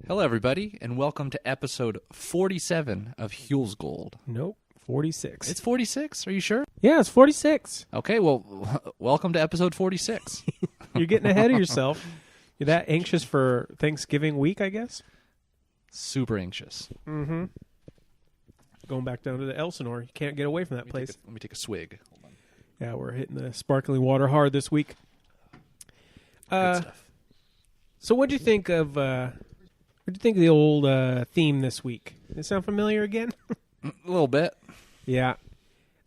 Hello, everybody, and welcome to episode 47 of Huell's Gold. Nope, 46. It's 46? Are you sure? Yeah, it's 46. Okay, well, welcome to episode 46. You're getting ahead of yourself. You're that anxious for Thanksgiving week, I guess? Super anxious. Mm-hmm. Going back down to the Elsinore. You can't get away from that place. Let me take a swig. Hold on. Yeah, we're hitting the sparkling water hard this week. Good stuff. So what'd you think of the old theme this week? Does it sound familiar again? A little bit. Yeah.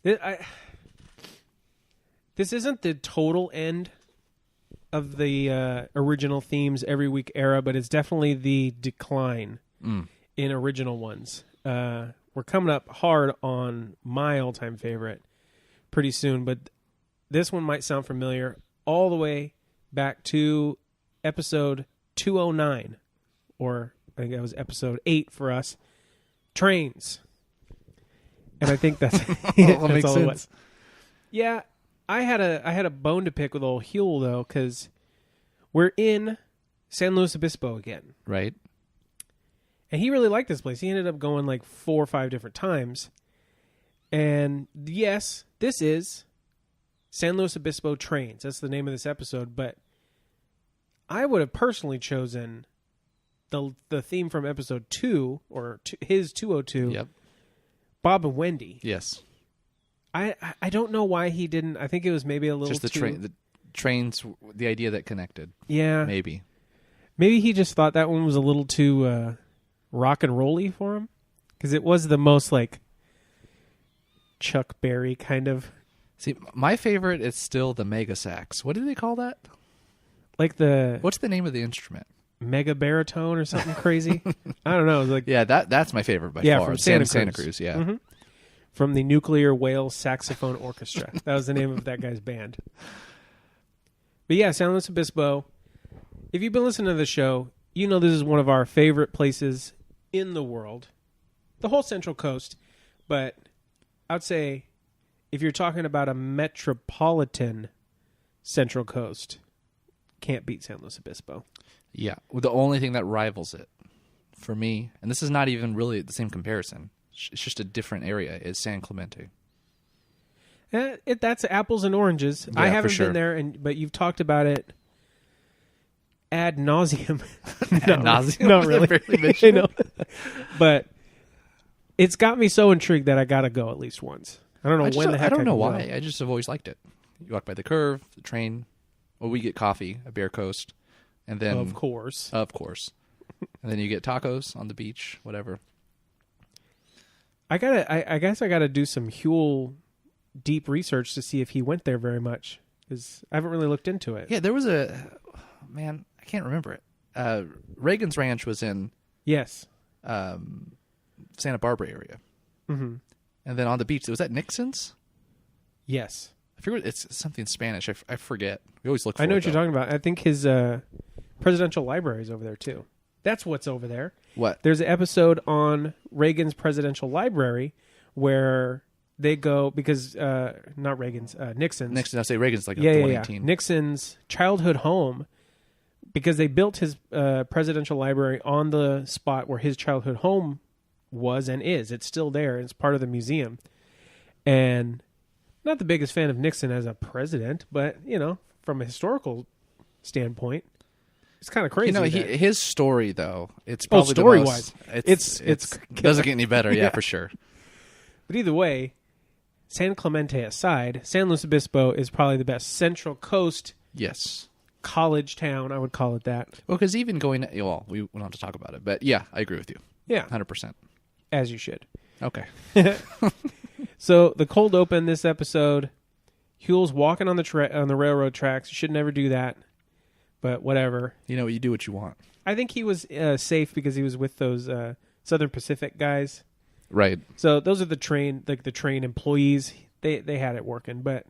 This isn't the total end of the original themes every week era, but it's definitely the decline in original ones. We're coming up hard on my all-time favorite pretty soon, but this one might sound familiar all the way back to episode 209, or I think that was episode 8 for us, Trains. And I think that's, that that's makes all sense. it was. Yeah, I had a bone to pick with old Huell, though, because we're in San Luis Obispo again. Right. And he really liked this place. He ended up going like 4 or 5 different times. And yes, this is San Luis Obispo Trains. That's the name of this episode. But I would have personally chosen the theme from episode 2, or his 202, Yep. Bob and Wendy. Yes. I don't know why he didn't. I think it was maybe a little Just the too... the trains, the idea that connected. Yeah. Maybe. Maybe he just thought that one was a little too rock and roll-y for him. Because it was the most like Chuck Berry kind of... See, my favorite is still the mega sax. What do they call that? Like the What's the name of the instrument? mega baritone or something crazy. I don't know. It was like Yeah, that's my favorite by far. from Santa Cruz, yeah. Mhm. From the Nuclear Whale Saxophone Orchestra. That was the name of that guy's band. But yeah, San Luis Obispo. If you've been listening to the show, you know this is one of our favorite places in the world. The whole Central Coast. But I would say if you're talking about a metropolitan Central Coast, can't beat San Luis Obispo. Yeah. Well, the only thing that rivals it for me, and this is not even really the same comparison, it's just a different area, is San Clemente. That's apples and oranges. Yeah, I for haven't sure. been there, but you've talked about it ad nauseum. Ad nauseum? Not Was that really. barely mentioned? I know. But it's got me so intrigued that I got to go at least once. I don't know when the heck I don't know can why. go. I just have always liked it. You walk by the curve, the train. Well, we get coffee at Bear Coast, and then Of course. and then you get tacos on the beach, whatever. I guess I gotta do some Huell deep research to see if he went there very much, because I haven't really looked into it. Yeah, there was I can't remember it. Reagan's Ranch was in Yes. Santa Barbara area, Mm-hmm. and then on the beach was that Nixon's. Yes. I figure it's something Spanish. I forget. We always look for I know it, what you're though. talking about. I think his presidential library is over there too. That's what's over there. What? There's an episode on Reagan's presidential library where they go, because not Reagan's, Nixon's. Nixon, I say Reagan's like Yeah. 2018. Nixon's childhood home, because they built his presidential library on the spot where his childhood home was and is. It's still there. It's part of the museum. And not the biggest fan of Nixon as a president, but, from a historical standpoint, it's kind of crazy. His story though, it's probably story-wise, the most, it's doesn't get any better. Yeah, Yeah. for sure. But either way, San Clemente aside, San Luis Obispo is probably the best Central Coast Yes. college town. I would call it that. Well, because even we don't have to talk about it, but yeah, I agree with you. Yeah, 100%. as you should. Okay. So the cold open this episode, Huell's walking on the railroad tracks. You should never do that, but whatever. You do what you want. I think he was safe because he was with those Southern Pacific guys. Right. So those are the train employees. They had it working. But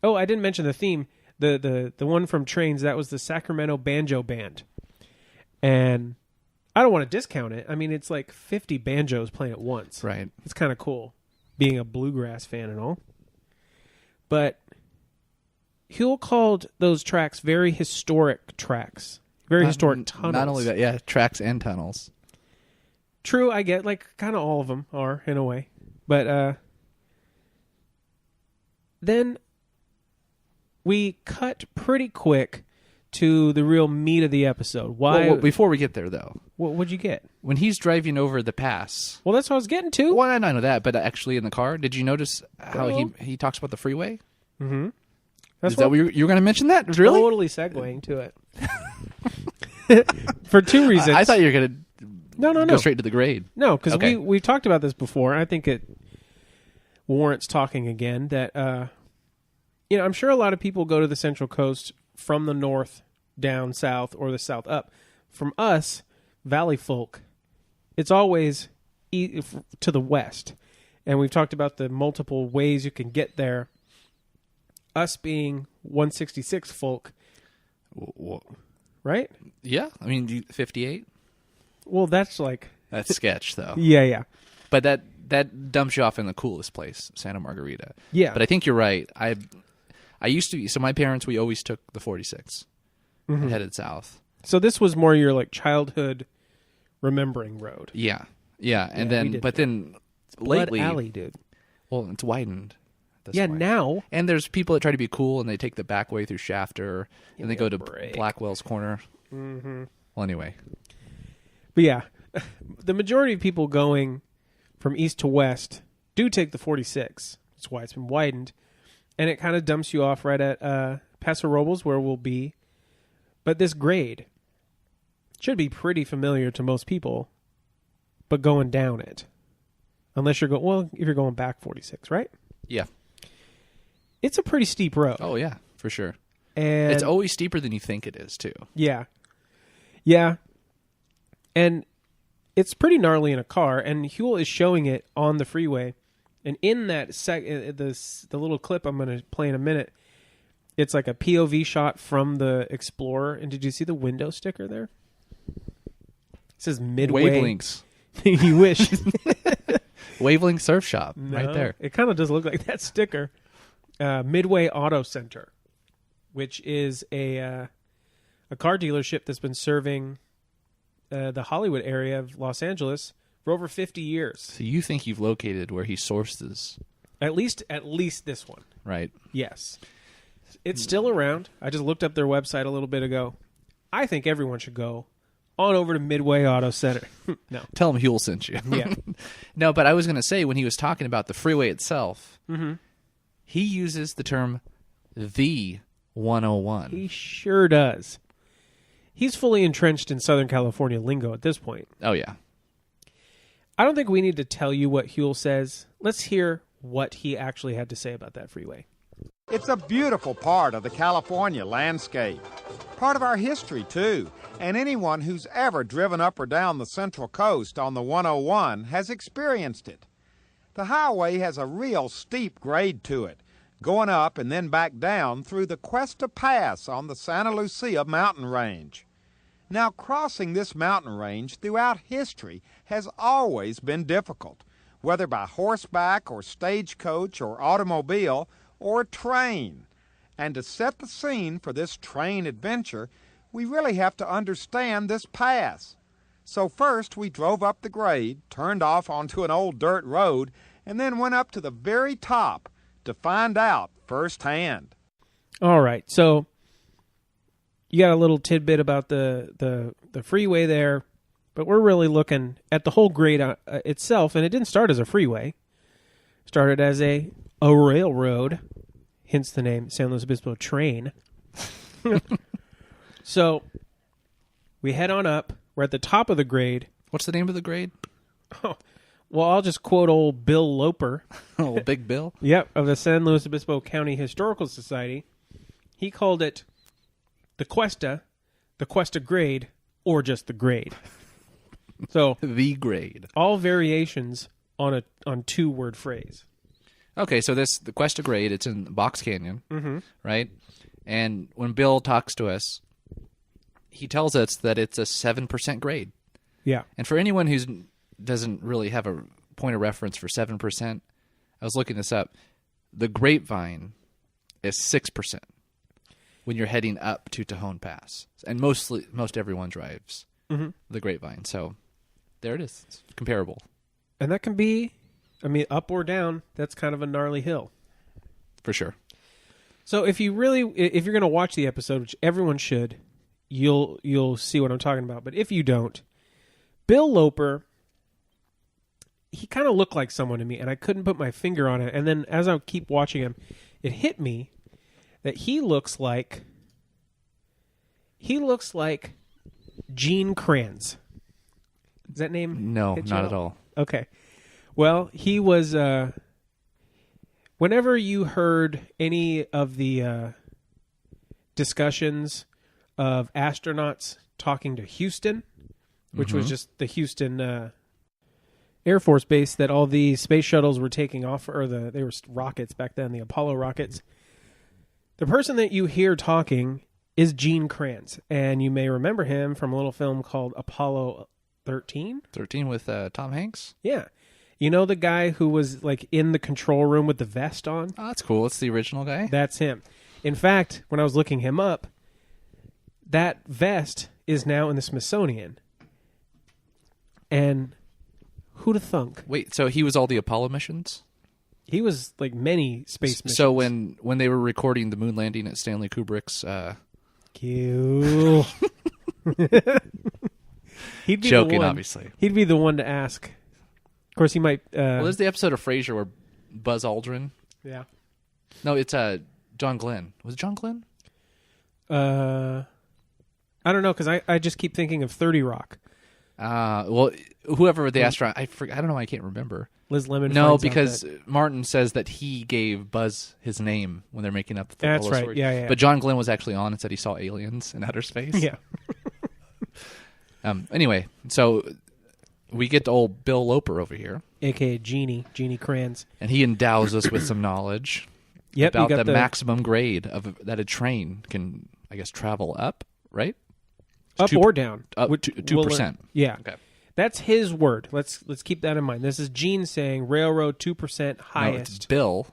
I didn't mention the theme. The one from Trains, that was the Sacramento Banjo Band, and I don't want to discount it. I mean, it's like 50 banjos playing at once. Right. It's kind of cool, being a bluegrass fan and all. But Huell called those tracks very historic tracks. Very historic tunnels. Not only that, yeah, tracks and tunnels. True, I get, like, kind of all of them are, in a way. But then we cut pretty quick to the real meat of the episode. Why? Well, before we get there, though. What'd you get? When he's driving over the pass. Well, that's what I was getting to. Well, I know that, but actually in the car, did you notice how he talks about the freeway? Mm-hmm. Is that what you were going to mention that? Really? Totally segueing to it. For two reasons. I thought you were going to go straight to the grade. No, because we've talked about this before. I think it warrants talking again. That I'm sure a lot of people go to the Central Coast from the north down south or the south up. From us, Valley folk, it's always to the west. And we've talked about the multiple ways you can get there. Us being 166 folk, right? Yeah, I mean 58. Well, that's like that's sketch though. Yeah. But that dumps you off in the coolest place, Santa Margarita. Yeah. But I think you're right. I used to be, so my parents, we always took the 46 and headed south. So this was more your like childhood remembering road. Yeah. And then lately, Blood Alley, dude. Well, it's widened. Yeah, now. And there's people that try to be cool and they take the back way through Shafter and they go to Blackwell's Corner. Mm-hmm. Well, anyway. But yeah, the majority of people going from east to west do take the 46. That's why it's been widened. And it kind of dumps you off right at Paso Robles, where we'll be. But this grade should be pretty familiar to most people, but going down it. Unless you're going, if you're going back 46, right? Yeah. It's a pretty steep road. Oh, yeah, for sure. And it's always steeper than you think it is, too. Yeah. And it's pretty gnarly in a car, and Huell is showing it on the freeway. And in that the little clip I'm going to play in a minute, it's like a POV shot from the Explorer. And did you see the window sticker there? It says Midway. Wavelengths. You wish. Wavelength Surf Shop, No, right there. It kind of does look like that sticker. Midway Auto Center, which is a car dealership that's been serving the Hollywood area of Los Angeles for over 50 years. So you think you've located where he sources? At least this one. Right. Yes. It's still around. I just looked up their website a little bit ago. I think everyone should go on over to Midway Auto Center. No. Tell him Huell sent you. Yeah. No, but I was going to say, when he was talking about the freeway itself, he uses the term the 101. He sure does. He's fully entrenched in Southern California lingo at this point. Oh, yeah. I don't think we need to tell you what Huell says. Let's hear what he actually had to say about that freeway. It's a beautiful part of the California landscape. Part of our history, too. And anyone who's ever driven up or down the Central Coast on the 101 has experienced it. The highway has a real steep grade to it, going up and then back down through the Cuesta Pass on the Santa Lucia mountain range. Now, crossing this mountain range throughout history has always been difficult, whether by horseback or stagecoach or automobile or train. And to set the scene for this train adventure, we really have to understand this pass. So first we drove up the grade, turned off onto an old dirt road, and then went up to the very top to find out firsthand. All right, so you got a little tidbit about the freeway there, but we're really looking at the whole grade itself, and it didn't start as a freeway. It started as a railroad, hence the name San Luis Obispo train. So we head on up. We're at the top of the grade. What's the name of the grade? Oh, well, I'll just quote old Bill Loper. Oh, Big Bill? Yep, of the San Luis Obispo County Historical Society. He called it the Cuesta grade, or just the grade. So the grade. All variations on two-word phrase. Okay, so the Cuesta grade, it's in Box Canyon, right? And when Bill talks to us, he tells us that it's a 7% grade. Yeah. And for anyone who doesn't really have a point of reference for 7%, I was looking this up. The Grapevine is 6%. when you're heading up to Tejon Pass. And most everyone drives the Grapevine. So there it is. It's comparable. And that can be, I mean, up or down, that's kind of a gnarly hill. For sure. So if you're going to watch the episode, which everyone should, you'll see what I'm talking about. But if you don't, Bill Loper, he kind of looked like someone to me, and I couldn't put my finger on it. And then as I keep watching him, it hit me that he looks like Gene Kranz. Is that name? No, not at all. Okay. Well, he was... whenever you heard any of the discussions of astronauts talking to Houston, which was just the Houston Air Force Base that all the space shuttles were taking off, or they were rockets back then, the Apollo rockets. The person that you hear talking is Gene Kranz, and you may remember him from a little film called Apollo 13. 13 with Tom Hanks? Yeah. You know the guy who was like in the control room with the vest on? Oh, that's cool. It's the original guy? That's him. In fact, when I was looking him up, that vest is now in the Smithsonian. And who'd have thunk? Wait, so he was all the Apollo missions? He was like many space missions. So when they were recording the moon landing at Stanley Kubrick's... Cool. He'd be joking, the one, obviously. He'd be the one to ask. Of course, he might... well, there's the episode of Frasier where Buzz Aldrin... Yeah. No, it's John Glenn. Was it John Glenn? I don't know, because I just keep thinking of 30 Rock. Well, whoever the astronaut... I don't know why I can't remember. Liz Lemon. No, because Martin says that he gave Buzz his name when they're making up the That's Apollo right. story. Yeah. But John Glenn was actually on and said he saw aliens in outer space. Yeah. Anyway, so... we get to old Bill Loper over here. A.K.A. Jeannie Kranz. And he endows us with some knowledge about the maximum grade that a train can, I guess, travel up, right? Up or down. Up 2%. Yeah. Okay. That's his word. Let's keep that in mind. This is Gene saying railroad 2% highest. No, it's Bill,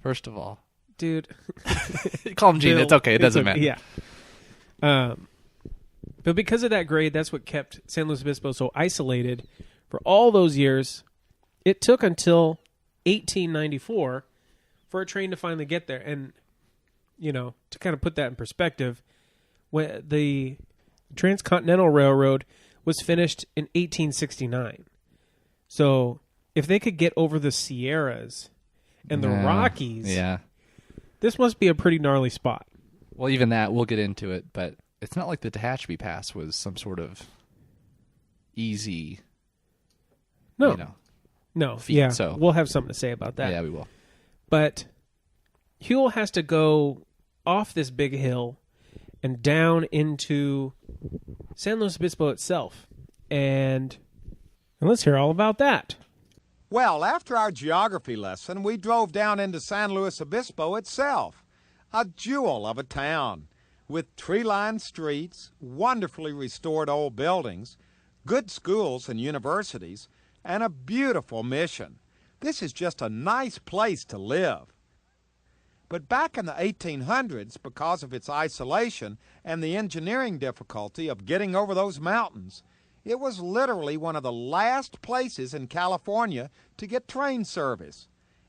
first of all. Dude. Call him Gene. It's okay. It doesn't matter. Yeah. But because of that grade, that's what kept San Luis Obispo so isolated for all those years. It took until 1894 for a train to finally get there. And, you know, to kind of put that in perspective, when the Transcontinental Railroad was finished in 1869. So if they could get over the Sierras and the Rockies, this must be a pretty gnarly spot. Well, even that, we'll get into it, but... it's not like the Tehachapi Pass was some sort of easy, feat. Yeah, so. We'll have something to say about that. Yeah, we will. But Huell has to go off this big hill and down into San Luis Obispo itself. And let's hear all about that. Well, after our geography lesson, we drove down into San Luis Obispo itself, a jewel of a town. With tree-lined streets, wonderfully restored old buildings, good schools and universities, and a beautiful mission. This is just a nice place to live. But back in the 1800s, because of its isolation and the engineering difficulty of getting over those mountains, it was literally one of the last places in California to get train service.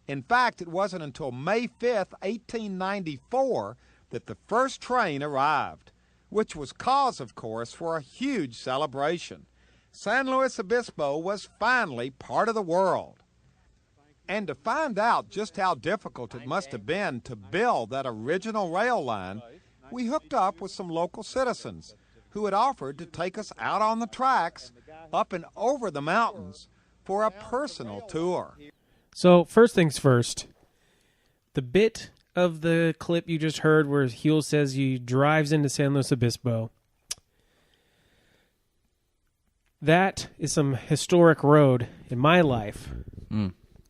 In fact, it wasn't until May 5th, 1894, that the first train arrived, which was cause, of course, for a huge celebration. San Luis Obispo was finally part of the world. And to find out just how difficult it must have been to build that original rail line, we hooked up with some local citizens who had offered to take us out on the tracks, up and over the mountains, for a personal tour. So, first things first, the bit of the clip you just heard where Huell says he drives into San Luis Obispo, that is some historic road in my life.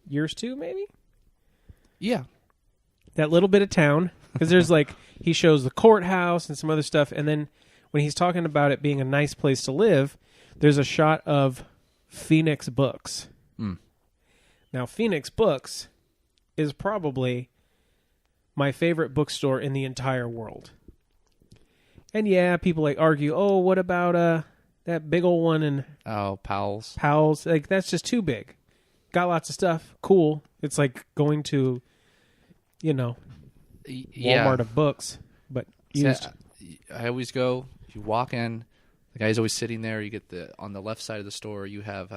Yours too, maybe? Yeah. That little bit of town, because there's he shows the courthouse and some other stuff, and then when he's talking about it being a nice place to live, there's a shot of Phoenix Books. Now, Phoenix Books is probably my favorite bookstore in the entire world. And yeah, people like argue, oh, what about that big old one in Powell's. Like, that's just too big. Got lots of stuff. Cool. It's like going to, Walmart of books, but used. I always go, if you walk in, the guy's always sitting there. You get on the left side of the store, you have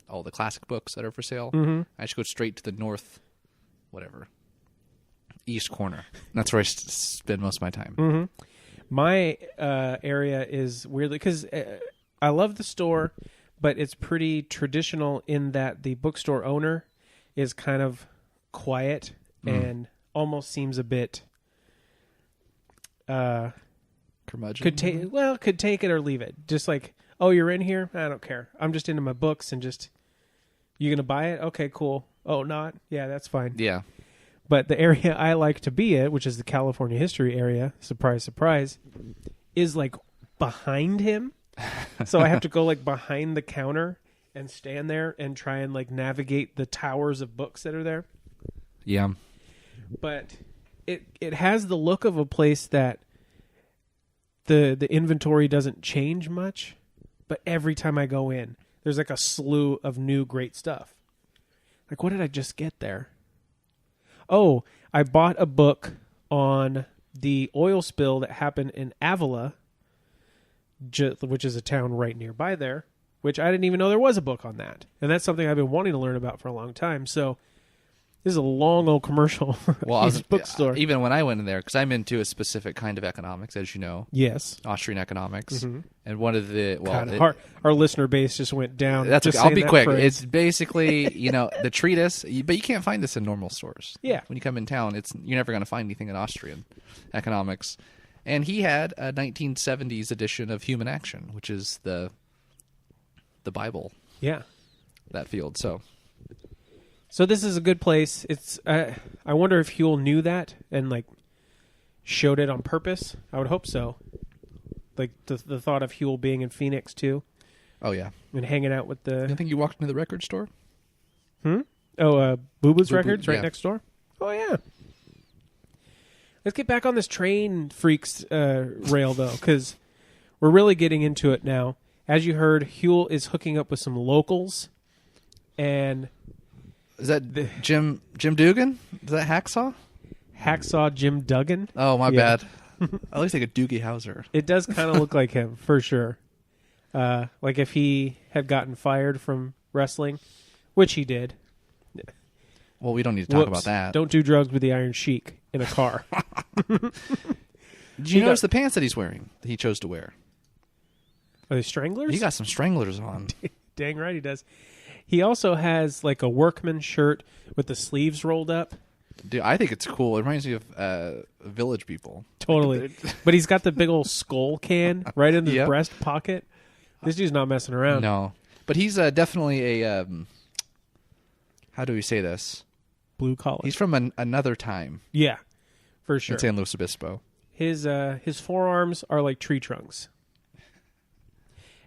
all the classic books that are for sale. Mm-hmm. I should go straight to the east corner. That's where I spend most of my time. Mm-hmm. My area is weirdly, because I love the store, but it's pretty traditional in that the bookstore owner is kind of quiet and almost seems a bit curmudgeon. Could take it or leave it. Just like, oh, you're in here? I don't care. I'm just into my books and just, you gonna buy it? Okay, cool. Oh, not? Yeah, that's fine. Yeah. But the area I like to be at, which is the California history area, surprise, surprise, is like behind him. So I have to go like behind the counter and stand there and try and like navigate the towers of books that are there. Yeah. But it has the look of a place that the inventory doesn't change much, but every time I go in, there's like a slew of new great stuff. Like, what did I just get there? Oh, I bought a book on the oil spill that happened in Avila, which is a town right nearby there, which I didn't even know there was a book on that. And that's something I've been wanting to learn about for a long time. So this is a long old commercial. Well, bookstore. Even when I went in there, because I'm into a specific kind of economics, as you know. Yes. Austrian economics. Mm-hmm. And one of the... our listener base just went down. That's just I'll be quick. Phrase. It's basically, the treatise, but you can't find this in normal stores. Yeah. When you come in town, you're never going to find anything in Austrian economics. And he had a 1970s edition of Human Action, which is the Bible. Yeah. That field, So this is a good place. It's I wonder if Huell knew that and like showed it on purpose. I would hope so. Like the thought of Huell being in Phoenix too. Oh yeah, and hanging out with the. You think you walked into the record store? Oh, Boo Boo's Boo Records right yeah. next door. Oh yeah. Let's get back on this train freaks rail though, because we're really getting into it now. As you heard, Huell is hooking up with some locals, and. Is that Jim Dugan? Is that Hacksaw? Hacksaw Jim Duggan? Oh, my bad. At least like a Doogie Howser. It does kind of look like him, for sure. Like if he had gotten fired from wrestling, which he did. Well, we don't need to talk about that. Don't do drugs with the Iron Sheik in a car. Did you notice the pants that he's wearing, that he chose to wear? Are they stranglers? He got some stranglers on. Dang right he does. He also has like a workman shirt with the sleeves rolled up. Dude, I think it's cool. It reminds me of Village People. Totally. But he's got the big old skull can right in the breast pocket. This dude's not messing around. No. But he's definitely a... how do we say this? Blue collar. He's from another time. Yeah, for sure. In San Luis Obispo. His forearms are like tree trunks.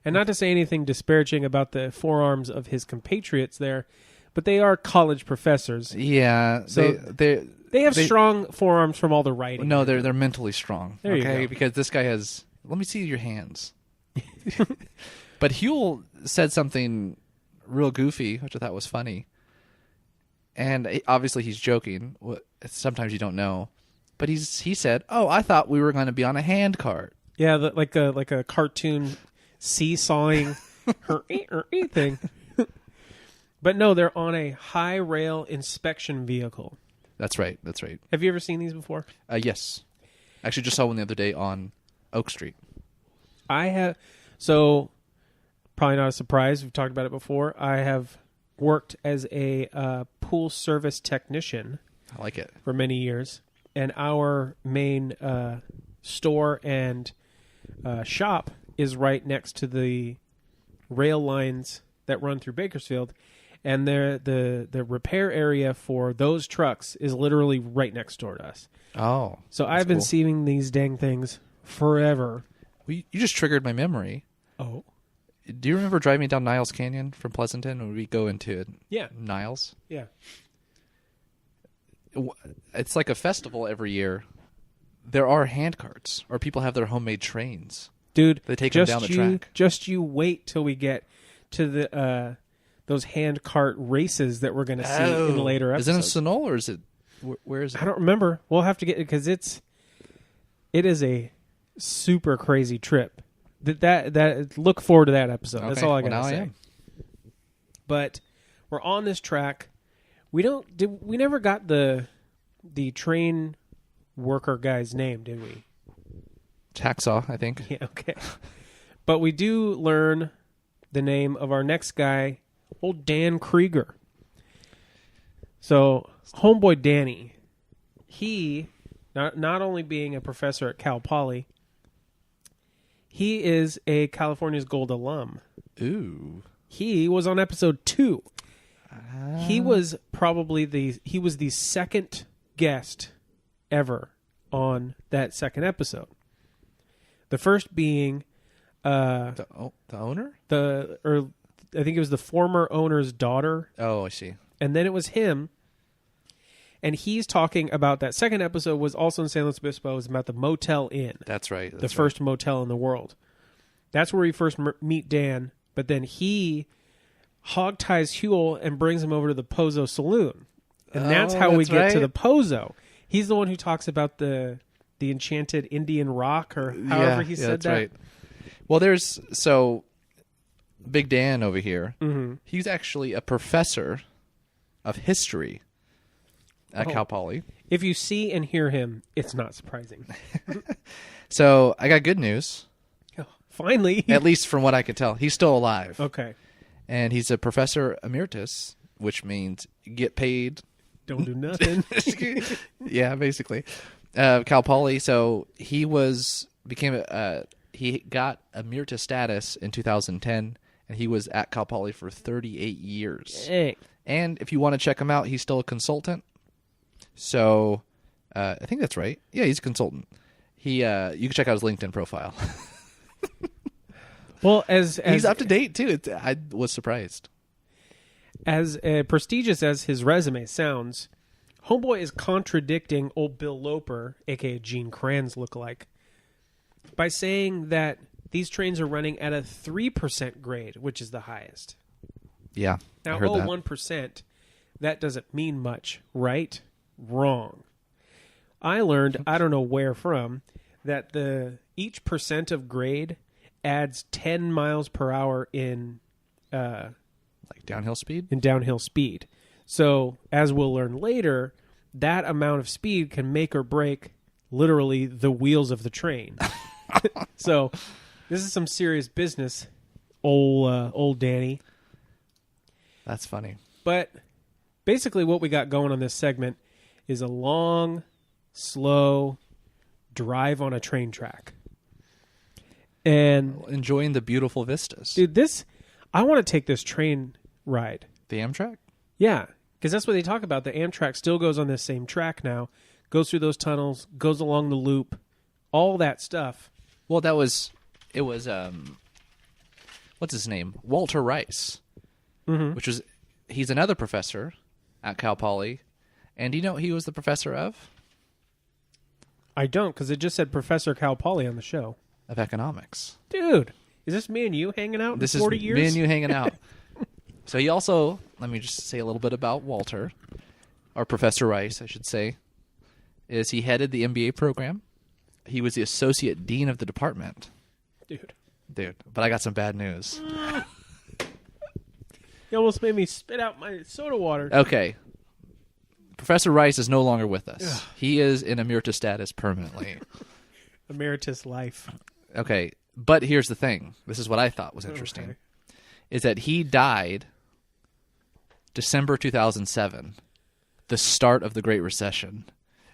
And not to say anything disparaging about the forearms of his compatriots there, but they are college professors. Yeah, so they have strong forearms from all the writing. No, they're mentally strong. There you go. Because this guy has. Let me see your hands. But Huell said something real goofy, which I thought was funny. And obviously he's joking. Sometimes you don't know, but he said, "Oh, I thought we were going to be on a hand cart." Yeah, like a cartoon. Seesawing her thing. But no, they're on a high rail inspection vehicle. That's right. Have you ever seen these before? Yes. Actually, just saw one the other day on Oak Street. I have. So, probably not a surprise. We've talked about it before. I have worked as a pool service technician. I like it. For many years. And our main store and shop is right next to the rail lines that run through Bakersfield, and the repair area for those trucks is literally right next door to us. Oh, so I've been seeing these dang things forever. Well, you just triggered my memory. Oh, do you remember driving down Niles Canyon from Pleasanton when we go into Niles? Yeah, it's like a festival every year there are hand carts, or people have their homemade trains. Dude, They take them down the track. Just you wait till we get to the those hand cart races that we're going to see in later episodes. Is it in Sonol, or is it... Where is it? I don't remember. We'll have to get it because it is a super crazy trip. That look forward to that episode. Okay. That's all I got to Now I say. am. But we're on this track. We never got the train worker guy's name, did we? Hacksaw, I think. Yeah, okay. But we do learn the name of our next guy, old Dan Krieger. So, homeboy Danny, he, not only being a professor at Cal Poly, he is a California's Gold alum. Ooh. He was on episode 2. He was the second guest ever on that second episode. The first being The owner? I think it was the former owner's daughter. Oh, I see. And then it was him. And he's talking about that second episode was also in San Luis Obispo. It was about the Motel Inn. That's right. The first motel in the world. That's where we first meet Dan. But then he hog ties Huell and brings him over to the Pozo Saloon. And that's how we get to the Pozo. He's the one who talks about the enchanted Indian rock, or however he said that's that. Right. Well, Big Dan over here, he's actually a professor of history at Cal Poly. If you see and hear him, it's not surprising. So I got good news. Oh, finally. At least from what I can tell. He's still alive. Okay. And he's a professor emeritus, which means get paid. Don't do nothing. Yeah, basically. Cal Poly. So he got emeritus status in 2010, and he was at Cal Poly for 38 years. Hey. And if you want to check him out, he's still a consultant. So I think that's right. Yeah, he's a consultant. You can check out his LinkedIn profile. Well, as he's up to date too. I was surprised. As prestigious as his resume sounds, homeboy is contradicting old Bill Loper, aka Gene Kranz lookalike, by saying that these trains are running at a 3% grade, which is the highest. Yeah, now, I heard that. 1%, that doesn't mean much, right? Wrong. I learned, I don't know where from, that each percent of grade adds 10 miles per hour in like downhill speed? In downhill speed. So, as we'll learn later, that amount of speed can make or break literally the wheels of the train. So, this is some serious business, old Danny. That's funny. But basically what we got going on this segment is a long, slow drive on a train track. And enjoying the beautiful vistas. Dude, I want to take this train ride. The Amtrak? Yeah, because that's what they talk about. The Amtrak still goes on this same track now, goes through those tunnels, goes along the loop, all that stuff. Well, what's his name? Walter Rice, he's another professor at Cal Poly. And do you know what he was the professor of? I don't, because it just said Professor Cal Poly on the show. Of economics. Dude, is this me and you hanging out in 40 years? This is me and you hanging out. So he also, let me just say a little bit about Walter, or Professor Rice, I should say, is he headed the MBA program. He was the associate dean of the department. Dude, but I got some bad news. You almost made me spit out my soda water. Okay. Professor Rice is no longer with us. Ugh. He is in emeritus status permanently. Emeritus life. Okay, but here's the thing. This is what I thought was interesting. Okay. Is that he died December 2007, the start of the Great Recession.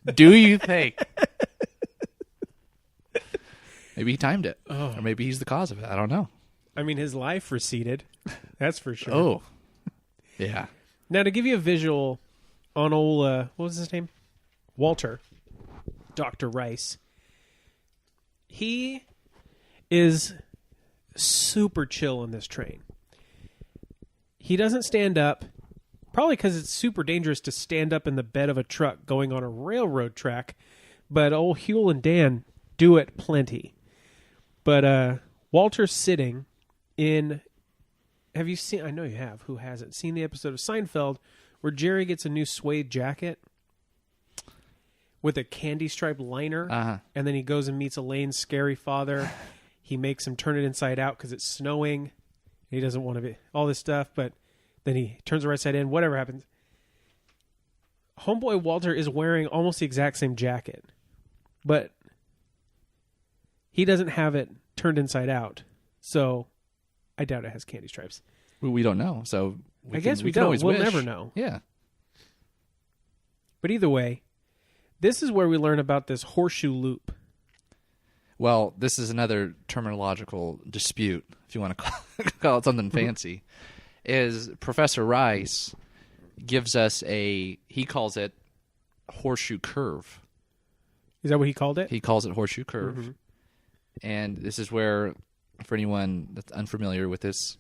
Do you think? Maybe he timed it. Or maybe he's the cause of it. I don't know. I mean, his life receded. That's for sure. Oh. Yeah. Now, to give you a visual on old, what was his name? Walter. Dr. Rice. He is super chill on this train. He doesn't stand up, probably because it's super dangerous to stand up in the bed of a truck going on a railroad track. But old Huell and Dan do it plenty. But Walter's sitting in... Have you seen... I know you have. Who hasn't? Seen the episode of Seinfeld where Jerry gets a new suede jacket with a candy-striped liner, and then he goes and meets Elaine's scary father. He makes him turn it inside out because it's snowing. He doesn't want to be... All this stuff, but then he turns it right side in. Whatever happens. Homeboy Walter is wearing almost the exact same jacket, but he doesn't have it turned inside out, so I doubt it has candy stripes. We don't know, so I guess we don't. We'll wish. never know. Yeah. But either way, this is where we learn about this horseshoe loop. Well, this is another terminological dispute, if you want to call it something fancy, is Professor Rice gives us he calls it horseshoe curve. Is that what he called it? He calls it horseshoe curve. Mm-hmm. And this is where, for anyone that's unfamiliar with this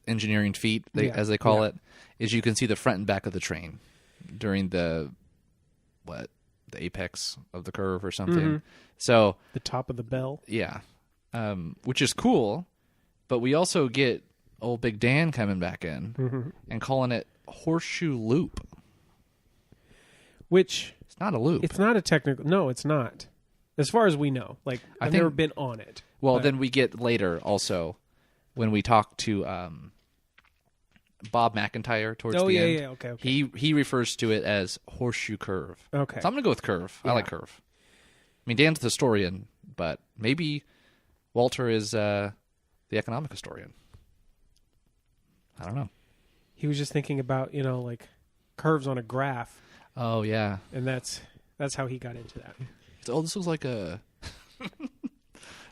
engineering feat, as they call it, is you can see the front and back of the train during the apex of the curve or something. Mm-hmm. So the top of the bell. Yeah. Which is cool, but we also get old Big Dan coming back in and calling it horseshoe loop. Which... It's not a loop. It's not a technical... No, it's not. As far as we know. Like, I've never been on it. Well, then we get later also when we talk to Bob McIntyre towards the end. Yeah, okay. He refers to it as horseshoe curve. Okay. So I'm going to go with curve. Yeah. I like curve. I mean, Dan's the historian, but maybe Walter is the economic historian. I don't know. He was just thinking about, like curves on a graph. Oh, yeah. And that's how he got into that. Oh, this was like a...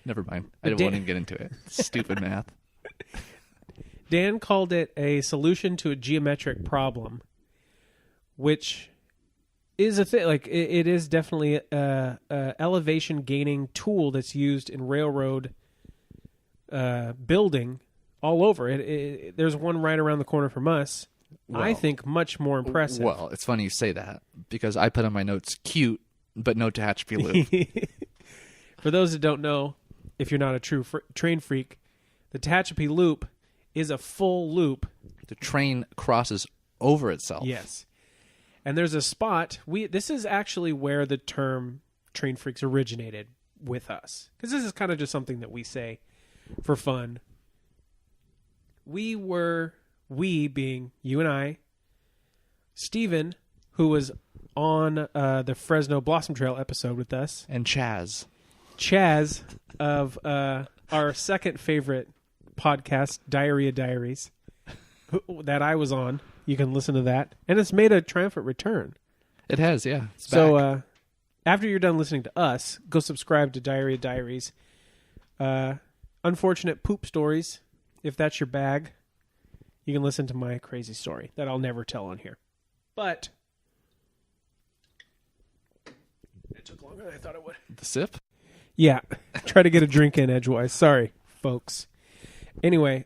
Never mind. I didn't want to get into it. Stupid math. Dan called it a solution to a geometric problem, which is a thing. Like, it is definitely a elevation gaining tool that's used in railroad building all over. There's one right around the corner from us. Well, I think much more impressive. Well, it's funny you say that because I put on my notes cute, but no Tehachapi loop. For those that don't know, if you're not a true train freak, the Tehachapi loop is a full loop. The train crosses over itself. Yes. And there's a spot. This is actually where the term train freaks originated with us. Because this is kind of just something that we say for fun. We being you and I, Steven, who was on the Fresno Blossom Trail episode with us. And Chaz of our second favorite podcast, Diarrhea Diaries, that I was on. You can listen to that. And it's made a triumphant return. It has, yeah. It's so back. After you're done listening to us, go subscribe to Diarrhea Diaries. Unfortunate poop stories, if that's your bag. You can listen to my crazy story that I'll never tell on here. But it took longer than I thought it would. The sip? Yeah. Try to get a drink in edgewise. Sorry, folks. Anyway,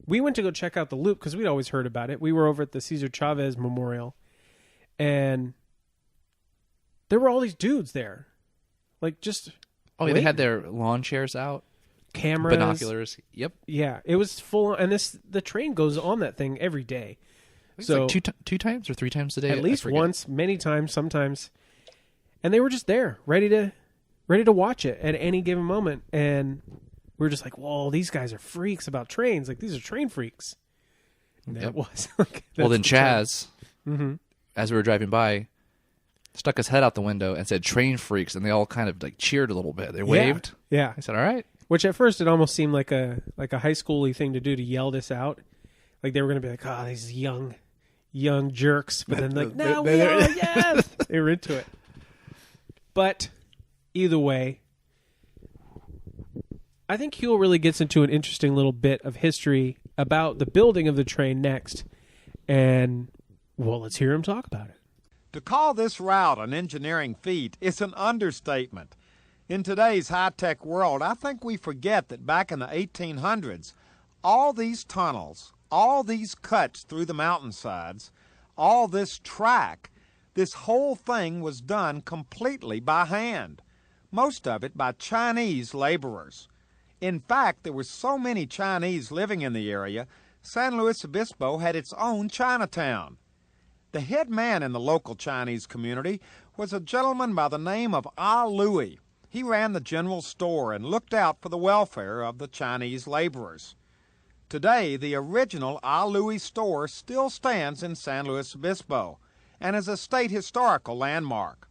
we went to go check out the loop because we'd always heard about it. We were over at the Cesar Chavez Memorial, and there were all these dudes there. Like, just... Oh, yeah, they had their lawn chairs out. Cameras, binoculars. Yep. Yeah, it was full on, and the train goes on that thing every day. So like two times or 3 times a day. At least once, many times, sometimes. And they were just there, ready to watch it at any given moment. And we were just like, "Whoa, these guys are freaks about trains! Like these are train freaks." And there it was. Well, then Chaz, as we were driving by, stuck his head out the window and said, "Train freaks," and they all kind of like cheered a little bit. They waved. Yeah. I said, "All right." Which at first it almost seemed like a high school-y thing to do to yell this out. Like they were going to be like, "Oh, these young jerks," but then like, "No, we are, yes!" They were into it. But either way, I think Huell really gets into an interesting little bit of history about the building of the train next. And, well, let's hear him talk about it. To call this route an engineering feat is an understatement. In today's high-tech world, I think we forget that back in the 1800s, all these tunnels, all these cuts through the mountainsides, all this track This whole thing was done completely by hand, most of it by Chinese laborers. In fact, there were so many Chinese living in the area, San Luis Obispo had its own Chinatown. The head man in the local Chinese community was a gentleman by the name of Louis. He ran the general store and looked out for the welfare of the Chinese laborers. Today, the original Louis store still stands in San Luis Obispo and is a state historical landmark.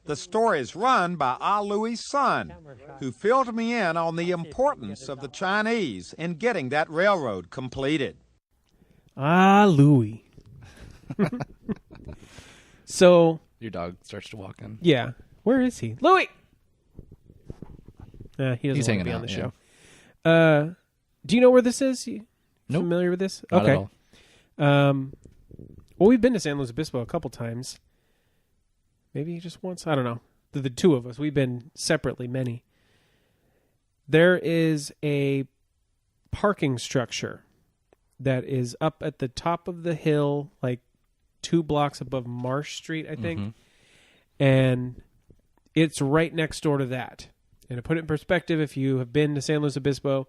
The store is run by Louis' son, who filled me in on the importance of the Chinese in getting that railroad completed. Louis. So Your dog starts to walk in. yeah, where is he? Louis. He doesn't He's want to hanging be on out, the yeah. show. Do you know where this is? You Nope. familiar with this? Not okay. at all. Well, we've been to San Luis Obispo a couple times. Maybe just once. I don't know. The two of us. We've been separately many. There is a parking structure that is up at the top of the hill, like 2 blocks above Marsh Street, I think. And it's right next door to that. And to put it in perspective, if you have been to San Luis Obispo,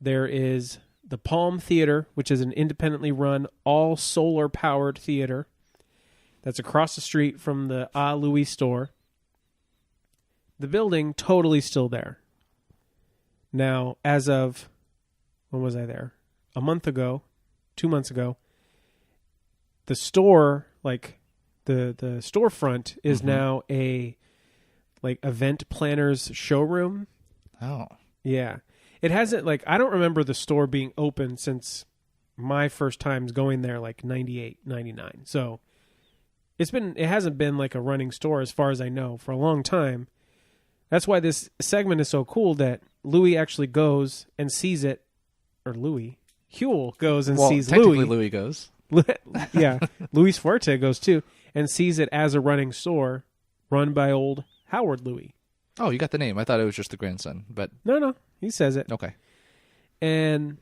there is the Palm Theater, which is an independently run, all solar-powered theater. That's across the street from the Louis store. The building totally still there. Now, as of, when was I there? A month ago, 2 months ago, the store, like the storefront is now a like event planner's showroom. Oh. Yeah. It hasn't, like, I don't remember the store being open since my first times going there, like 98, 99. So it hasn't been like a running store as far as I know for a long time. That's why this segment is so cool that Louis actually goes and sees it, or Huell goes and sees technically Louis goes. Yeah, Luis Fuerte goes too, and sees it as a running store run by old Howard Louis. Oh, you got the name. I thought it was just the grandson, but No, he says it. okay. And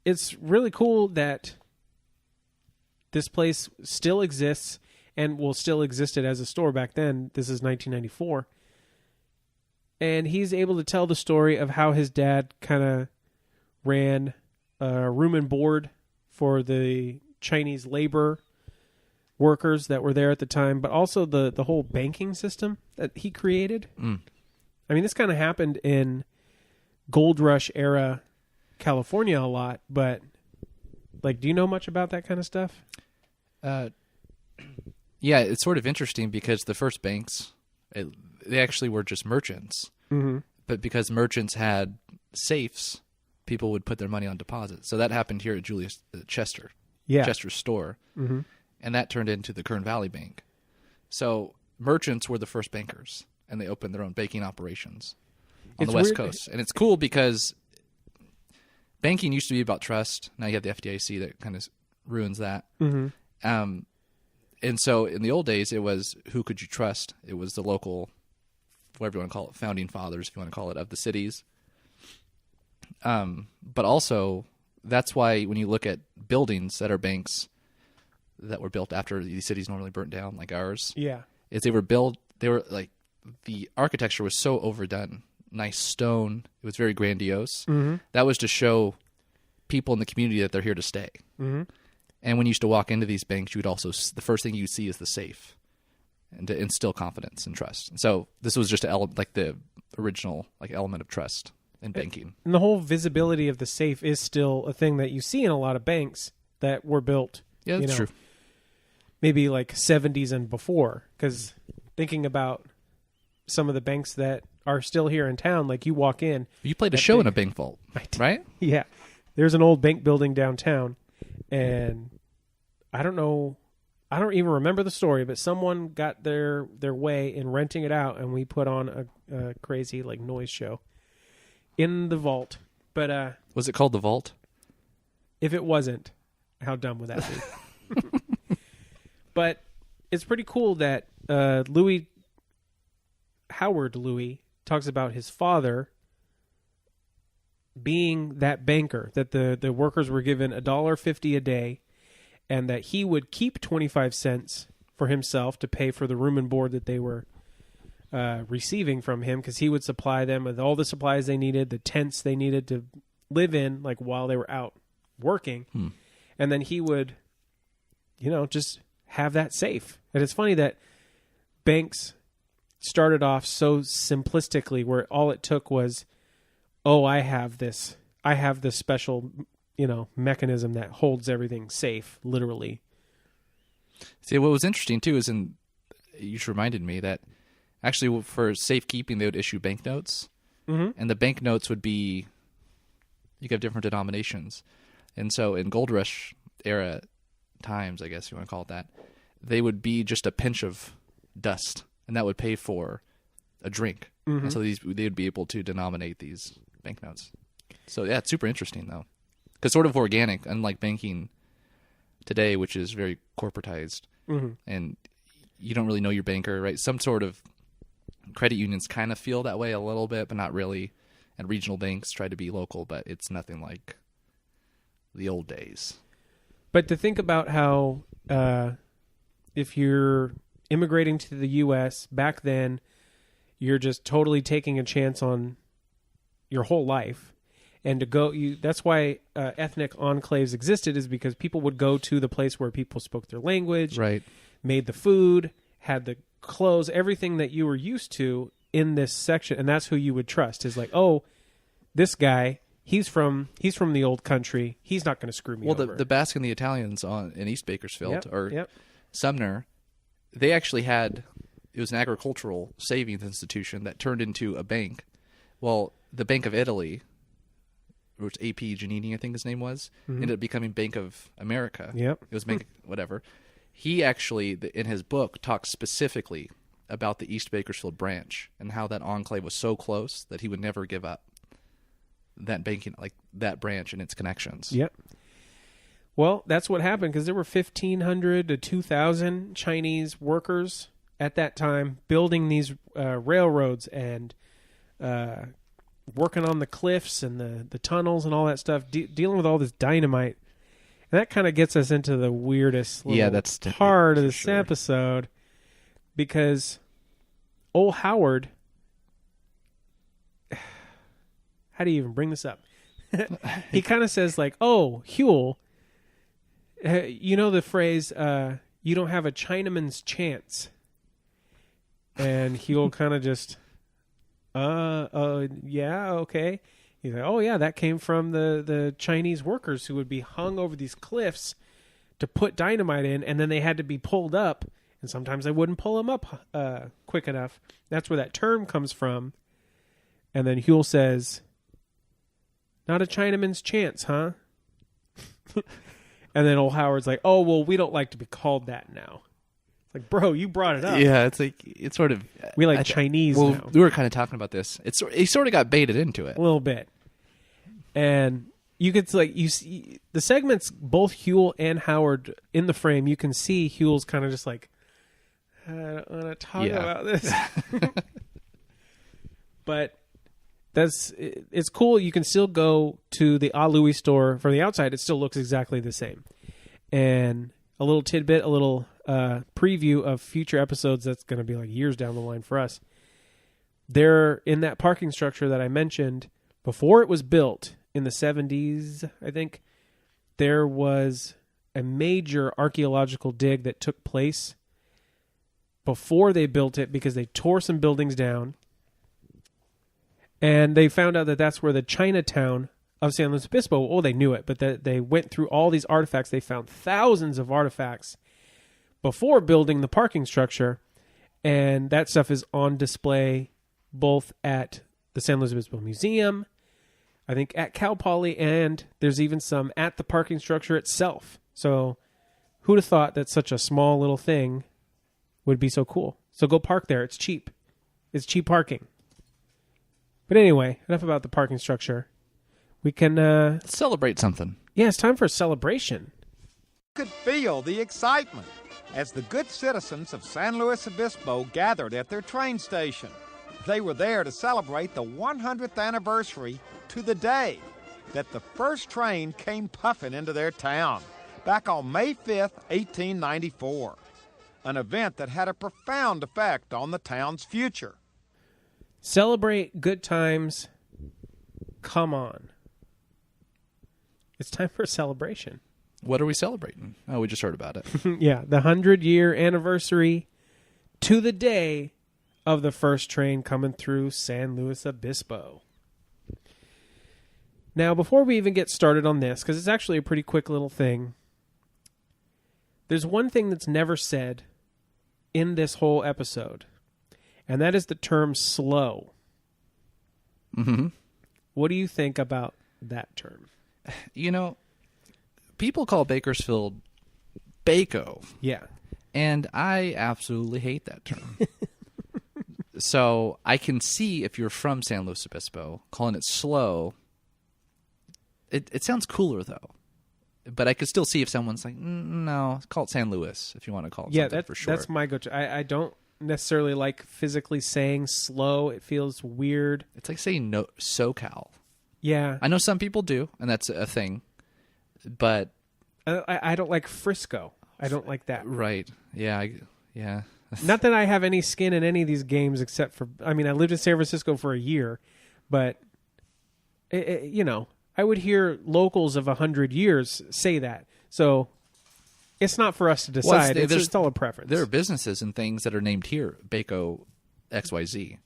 it's really cool that this place still exists and will still existed as a store back then. This is 1994. And he's able to tell the story of how his dad kind of ran room and board for the Chinese labor workers that were there at the time, but also the whole banking system that he created. I mean, this kind of happened in Gold Rush era California a lot, but like, do you know much about that kind of stuff? Yeah, it's sort of interesting because the first banks, they actually were just merchants. But because merchants had safes, people would put their money on deposit. So that happened here at Chester's store. And that turned into the Kern Valley Bank. So merchants were the first bankers, and they opened their own banking operations on the West Coast. And it's cool because banking used to be about trust. Now you have the FDIC that kind of ruins that. And so in the old days, it was who could you trust? It was the local, whatever you want to call it, founding fathers, if you want to call it, of the cities. But also, that's why when you look at buildings that are banks that were built after these cities normally burnt down, like ours, is they were like, the architecture was so overdone. Nice stone. It was very grandiose. That was to show people in the community that they're here to stay. And when you used to walk into these banks, you would also, the first thing you'd see is the safe, and to instill confidence and trust. And so this was just like the original element of trust in banking. And the whole visibility of the safe is still a thing that you see in a lot of banks that were built. Yeah, that's true. Maybe like 70s and before, because thinking about some of the banks that are still here in town, like you walk in. You played a show in a bank vault, right? Yeah. There's an old bank building downtown, and I don't even remember the story, but someone got their way in renting it out, and we put on a crazy noise show in the vault. But was it called the Vault? If it wasn't, how dumb would that be? But it's pretty cool that Howard Louis talks about his father being that banker, that the workers were given $1.50 a day, and that he would keep 25 cents for himself to pay for the room and board that they were receiving from him, because he would supply them with all the supplies they needed, the tents they needed to live in, like while they were out working. And then he would, just have that safe. And it's funny that banks started off so simplistically, where all it took was, I have this special, mechanism that holds everything safe, literally. See, what was interesting too is you just reminded me that actually for safekeeping they would issue banknotes, and the banknotes would be, you could have different denominations, and so in Gold Rush era times, I guess you want to call it that, they would be just a pinch of dust, and that would pay for a drink. And so they would be able to denominate these banknotes. So yeah, it's super interesting though, because sort of organic, unlike banking today, which is very corporatized, and you don't really know your banker, right? Some sort of credit unions kind of feel that way a little bit, but not really. And regional banks try to be local, but it's nothing like the old days. But to think about how if you're immigrating to the U.S. back then, you're just totally taking a chance on your whole life. And to go, that's why ethnic enclaves existed, is because people would go to the place where people spoke their language, right? Made the food, had the clothes, everything that you were used to in this section, and that's who you would trust. Is like, this guy, he's from the old country. He's not going to screw me over. Well, the Basque and the Italians in East Bakersfield or Sumner, they actually had, it was an agricultural savings institution that turned into a bank. Well, the Bank of Italy, which A.P. Giannini, I think his name was, ended up becoming Bank of America. Yep. It was Bank whatever. He actually, in his book, talks specifically about the East Bakersfield branch and how that enclave was so close that he would never give up that banking, like that branch and its connections. Yep. Well, that's what happened, because there were 1,500 to 2,000 Chinese workers at that time building these railroads and working on the cliffs and the tunnels and all that stuff, dealing with all this dynamite. And that kind of gets us into the weirdest that's part of this episode, because old Howard, how do you even bring this up? He kind of says like, Huell, you know the phrase, you don't have a Chinaman's chance. And Huell kind of just, yeah, okay. He's like, that came from the Chinese workers who would be hung over these cliffs to put dynamite in, and then they had to be pulled up, and sometimes they wouldn't pull them up quick enough. That's where that term comes from. And then Huell says, not a Chinaman's chance, huh? And then old Howard's like, we don't like to be called that now. It's like, bro, you brought it up. Yeah, it's like, it's sort of... We like Chinese now. We were kind of talking about this. He sort of got baited into it. A little bit. And you could, like, you see the segments, both Huell and Howard in the frame, you can see Huell's kind of just like, I don't want to talk about this. But it's cool. You can still go to the A Louis store from the outside. It still looks exactly the same. And a little tidbit, a little preview of future episodes that's going to be like years down the line for us. There, in that parking structure that I mentioned, before it was built in the 70s, I think, there was a major archaeological dig that took place before they built it, because they tore some buildings down. And they found out that that's where the Chinatown of San Luis Obispo, they knew it, but they went through all these artifacts. They found thousands of artifacts before building the parking structure, and that stuff is on display both at the San Luis Obispo Museum, I think at Cal Poly, and there's even some at the parking structure itself. So who'd have thought that such a small little thing would be so cool? So go park there. It's cheap. It's cheap parking. But anyway, enough about the parking structure. We can... celebrate something. Yeah, it's time for a celebration. You could feel the excitement as the good citizens of San Luis Obispo gathered at their train station. They were there to celebrate the 100th anniversary to the day that the first train came puffing into their town back on May 5th, 1894. an event that had a profound effect on the town's future. Celebrate good times. Come on. It's time for a celebration. What are we celebrating? Oh, we just heard about it. Yeah, the 100-year anniversary to the day of the first train coming through San Luis Obispo. Now, before we even get started on this, because it's actually a pretty quick little thing, there's one thing that's never said in this whole episode, and that is the term slow. Mm-hmm. What do you think about that term? You know, people call Bakersfield Baco. Yeah. And I absolutely hate that term. So I can see if you're from San Luis Obispo, calling it slow. It sounds cooler, though. But I could still see if someone's like, no, call it San Luis if you want to call it something for sure. That's my go-to. I don't necessarily like physically saying slow. It feels weird. It's like saying no, SoCal. Yeah. I know some people do, and that's a thing. But I don't like Frisco. I don't like that. Right. Yeah. Yeah. Not that I have any skin in any of these games except for, I mean, I lived in San Francisco for a year, but, you know, I would hear locals of 100 years say that. So it's not for us to decide. It's all a preference. There are businesses and things that are named here, Baco XYZ.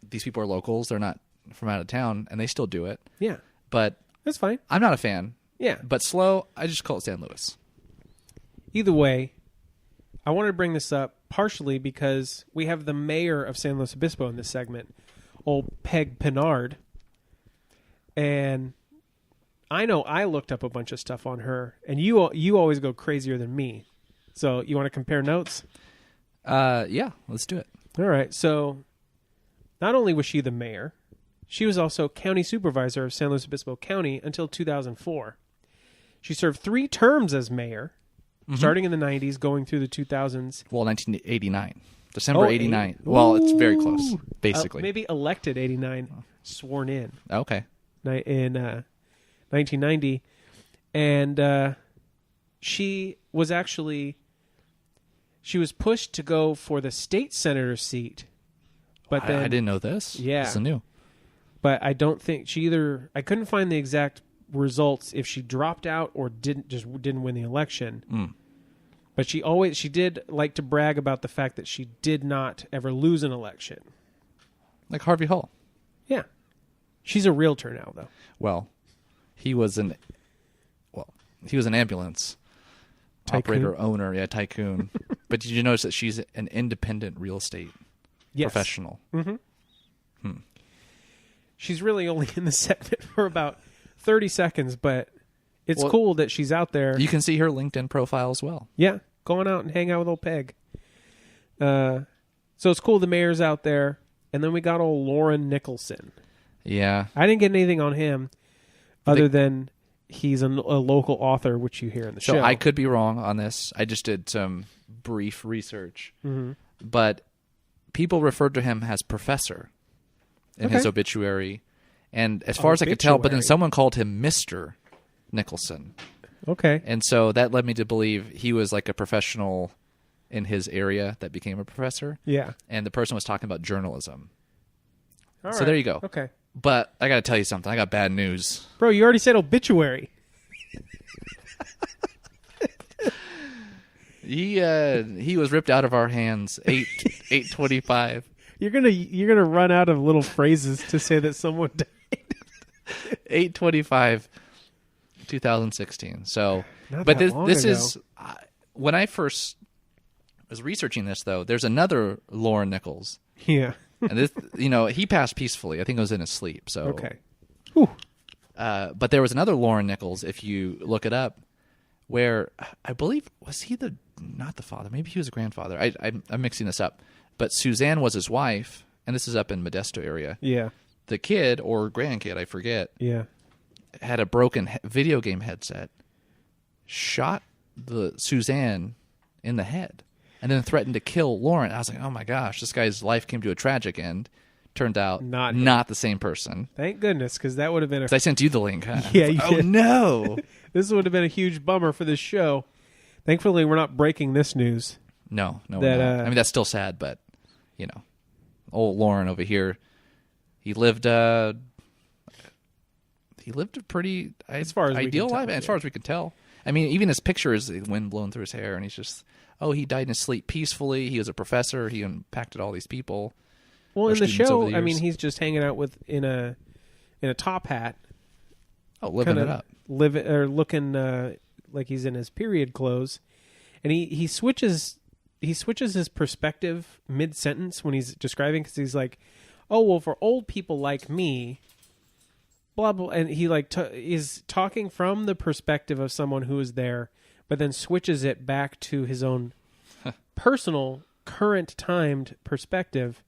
These people are locals. They're not from out of town, and they still do it. Yeah. But that's fine. I'm not a fan. Yeah. But slow, I just call it San Luis. Either way, I wanted to bring this up partially because we have the mayor of San Luis Obispo in this segment, old Peg Pinard. And I know I looked up a bunch of stuff on her, and you always go crazier than me. So you want to compare notes? Yeah, let's do it. All right. So not only was she the mayor, she was also county supervisor of San Luis Obispo County until 2004. She served 3 terms as mayor, starting in the 90s, going through the 2000s. Well, 1989. December 89. Well, it's very close, basically. Maybe elected 89, sworn in. Okay. In 1990. And she was pushed to go for the state senator seat. But then, I didn't know this. Yeah. This is new. But I don't think I couldn't find the exact results if she dropped out or didn't win the election. Mm. But she did like to brag about the fact that she did not ever lose an election. Like Harvey Hull. Yeah. She's a realtor now, though. Well, he was an ambulance operator, owner, tycoon. But did you notice that she's an independent real estate professional? Mm-hmm. She's really only in the segment for about 30 seconds, but it's cool that she's out there. You can see her LinkedIn profile as well. Yeah, going out and hang out with old Peg. So it's cool the mayor's out there. And then we got old Lauren Nicholson. Yeah. I didn't get anything on him other than he's a local author, which you hear in the show. So I could be wrong on this. I just did some brief research. Mm-hmm. But people referred to him as professor in his obituary. And as far as I could tell, but then someone called him Mr. Nicholson. Okay. And so that led me to believe he was like a professional in his area that became a professor. Yeah. And the person was talking about journalism. All so right. there you go. Okay. But I got to tell you something. I got bad news. Bro, you already said obituary. He was ripped out of our hands. 8/25. You're gonna run out of little phrases to say that someone died. 8/25, 2016. So, Not but that long this ago. is when I first was researching this. Though there's another Lauren Nichols. Yeah. And this, he passed peacefully. I think it was in his sleep. So Okay. Whew. But there was another Lauren Nichols, if you look it up, where I believe was he not the father? Maybe he was a grandfather. I'm mixing this up. But Suzanne was his wife, and this is up in Modesto area. Yeah. The kid or grandkid, I forget, Yeah. had a broken video game headset, shot the Suzanne in the head, and then threatened to kill Lauren. I was like, oh my gosh, this guy's life came to a tragic end. Turned out not the same person. Thank goodness, because that would have been I sent you the link. Huh? Yeah, you oh did. No. This would have been a huge bummer for this show. Thankfully, we're not breaking this news. No, That, we're not. I mean, that's still sad, but, old Lauren over here, he lived a pretty as far as we ideal can tell, life, as far as we can tell. I mean, even his picture is the wind blowing through his hair, and he's just, he died in his sleep peacefully. He was a professor. He impacted all these people. Well, in the show, I mean, he's just hanging out in a top hat. Oh, living it up. Looking like he's in his period clothes. And he switches his perspective mid-sentence when he's describing, because he's like, oh, well, for old people like me, blah, blah. And he is talking from the perspective of someone who is there, but then switches it back to his own personal, current timed perspective.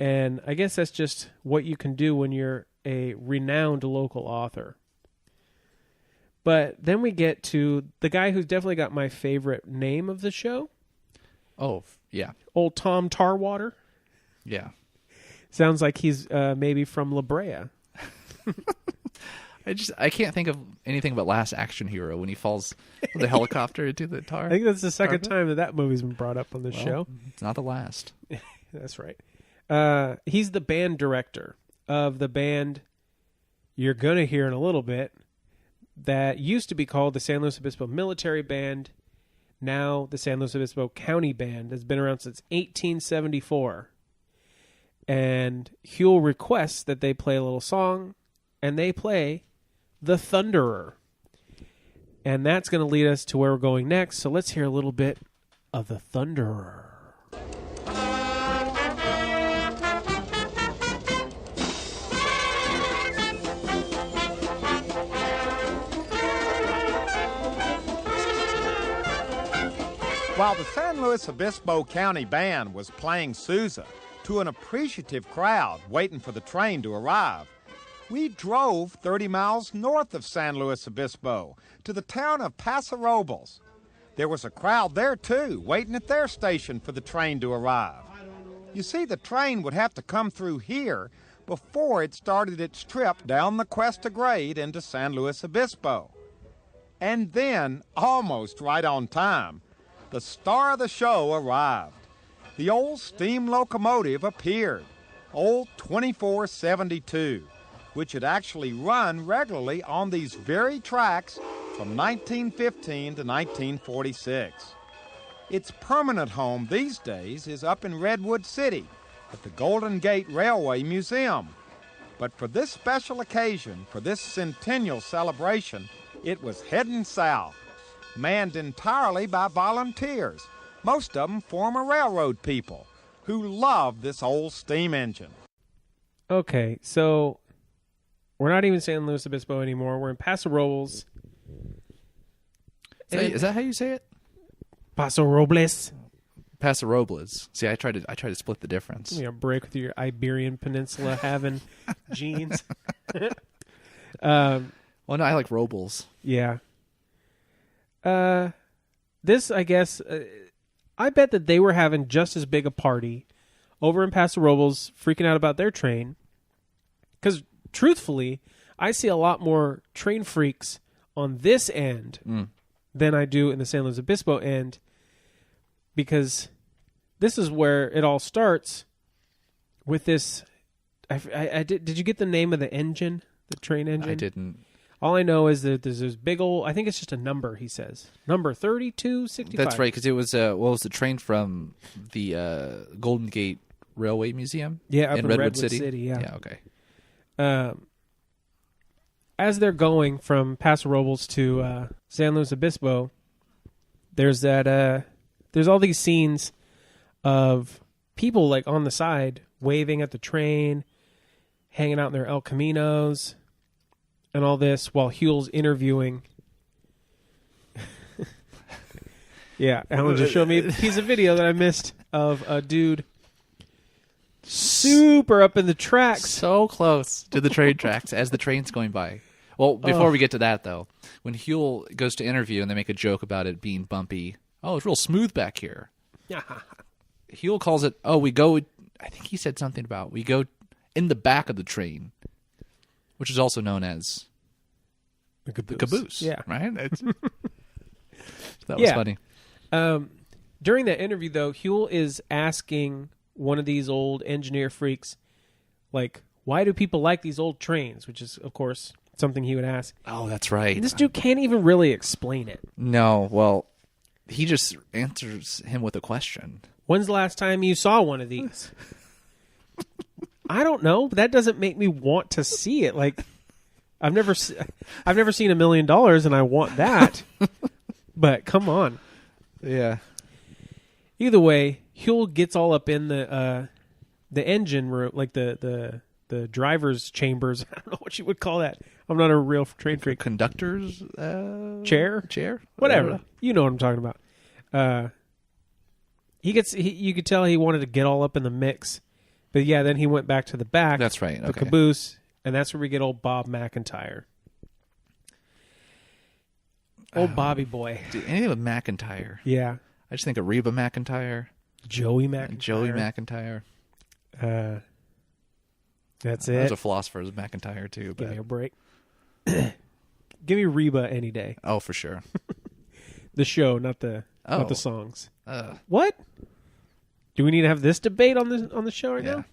And I guess that's just what you can do when you're a renowned local author. But then we get to the guy who's definitely got my favorite name of the show. Oh, yeah. Old Tom Tarwater. Yeah. Sounds like he's maybe from La Brea. I can't think of anything but Last Action Hero when he falls with the helicopter into the tar. I think that's the second time that movie's been brought up on the show. It's not the last. That's right. He's the band director of the band you're going to hear in a little bit that used to be called the San Luis Obispo Military Band, now the San Luis Obispo County Band. Has been around since 1874. And Huell requests that they play a little song, and they play The Thunderer. And that's going to lead us to where we're going next. So let's hear a little bit of The Thunderer. While the San Luis Obispo County Band was playing Sousa to an appreciative crowd waiting for the train to arrive, we drove 30 miles north of San Luis Obispo to the town of Paso Robles. There was a crowd there, too, waiting at their station for the train to arrive. You see, the train would have to come through here before it started its trip down the Cuesta Grade into San Luis Obispo. And then, almost right on time, the star of the show arrived. The old steam locomotive appeared, old 2472, which had actually run regularly on these very tracks from 1915 to 1946. Its permanent home these days is up in Redwood City at the Golden Gate Railway Museum. But for this special occasion, for this centennial celebration, it was heading south, manned entirely by volunteers, most of them former railroad people, who loved this old steam engine. Okay, so we're not even San Luis Obispo anymore. We're in Paso Robles. Is that how you say it? Paso Robles. Paso Robles. See, I tried to split the difference. You know, break with your Iberian Peninsula having genes. Well, no, I like Robles. Yeah. This, I guess, I bet that they were having just as big a party over in Paso Robles, freaking out about their train. Because, truthfully, I see a lot more train freaks on this end than I do in the San Luis Obispo end, because this is where it all starts with this. Did you get the name of the engine, the train engine? I didn't. All I know is that there's this big old, I think it's just a number, he says. Number 3265. That's right, because it was, was the train from the Golden Gate Railway Museum? Yeah, up in Redwood City? Yeah. Yeah, okay. As they're going from Paso Robles to San Luis Obispo, there's all these scenes of people like on the side waving at the train, hanging out in their El Caminos, and all this while Huell's interviewing. Yeah, Alan just showed me a piece of video that I missed of a dude super up in the tracks. So close to the train tracks as the train's going by. Well, before we get to that, though, when Huell goes to interview and they make a joke about it being bumpy, it's real smooth back here. Huell calls it, we go, I think he said something about, we go in the back of the train, which is also known as the caboose. Yeah. Right? That was funny. During that interview, though, Huell is asking one of these old engineer freaks, like, why do people like these old trains? Which is, of course, something he would ask. Oh, that's right. And this dude can't even really explain it. No, well, he just answers him with a question. When's the last time you saw one of these? I don't know, but that doesn't make me want to see it. Like, I've never seen $1 million, and I want that. But come on. Yeah. Either way, Huell gets all up in the engine room, like the driver's chambers. I don't know what you would call that. I'm not a real train freak. Conductor's Chair, whatever. You know what I'm talking about. You could tell he wanted to get all up in the mix, but yeah, then he went back to the back. That's right. The Okay. caboose, and that's where we get old Bob McIntyre. Old Bobby boy. Dude, anything with McIntyre. Yeah. I just think of Reba McIntyre. Joey McIntyre. Joey McIntyre. That's There's it. a philosopher's McIntyre too. Give But me a break. Give me Reba any day. oh, for sure. The show, not the Oh. songs. What? Do we need to have this debate on the show right Yeah. now?